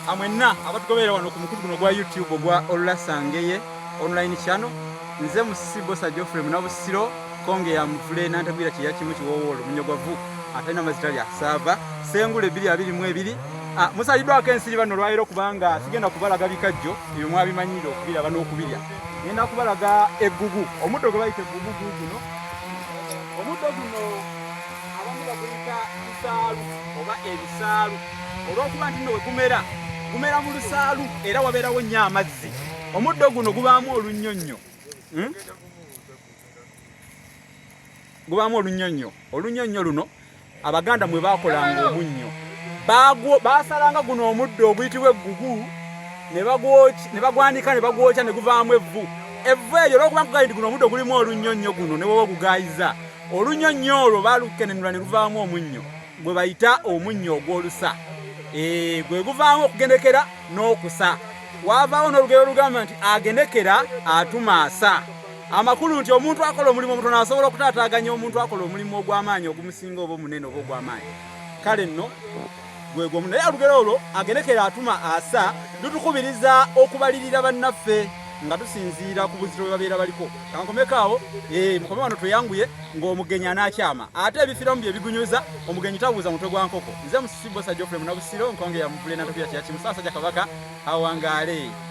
amwenna abatugobera wano ku mukulu guno gwa YouTube gwa Olasangeye online channel. Nze Musibosa Geoffrey Munabusiro konge ya mvule nantagwira kiya kimu kiwowolo munyogwavu atayina mazita lya sava sengule 222 musalidwa akensiri bano lwairo kubanga sigenda kubalaga bikajjo ebyo mwabimanyiro okubira bano okubirya ngenda kubalaga eggugu omuddo gwe bayita eggugu guno omuddo guno abamu baguyita bisaalu oba ebisaalu olw'okuba nti nno gumera mu lusaalu era wabeerawo nnyo amazzi omuddo guno gubaamu olunyonnyo olunyonnyo luno abaganda mwe bakolanga omunnyo basalanga guno omuddo oguyitibwa eggugu ne bagwanika ne bagwokya ne guvaamu evvu eryo olw'okuba nkugambye nti guno omuddo gulimu olunyonnyo guno ne bwoba ogugayiza olunyonnyo olwo baalukenenula ne luvaamu omunnyo gwe bayita omunnyo ogw'olusa gwe guvaamu okugendekera n'okusa waavaawo n'olugero olugamba nti agendekera atuma asa amakulu nti omuntu akola omulimu omutono asobola okutaataaganya omuntu akola omulimu ogw'amaanyi ogumusinga oba omunene oba ogw'amaanyi kale nno gwegwo naye olugero olwo agendekera atuma asa lutukubiriza okubalirira bannaffe nga tusinziira ku buziro bwe babeera baliko kankomekaawo mukome wano tweyanguye ng'omugenyi anaakyama ate ebifiramu bye bigunyuza omugenyi tabuuza mutwe gwa nkoko nze Musibosa Geoffrey Munabusiro nkonge ya muvule natokera kiya kimu Ssaabasajja Kabaka awangaale.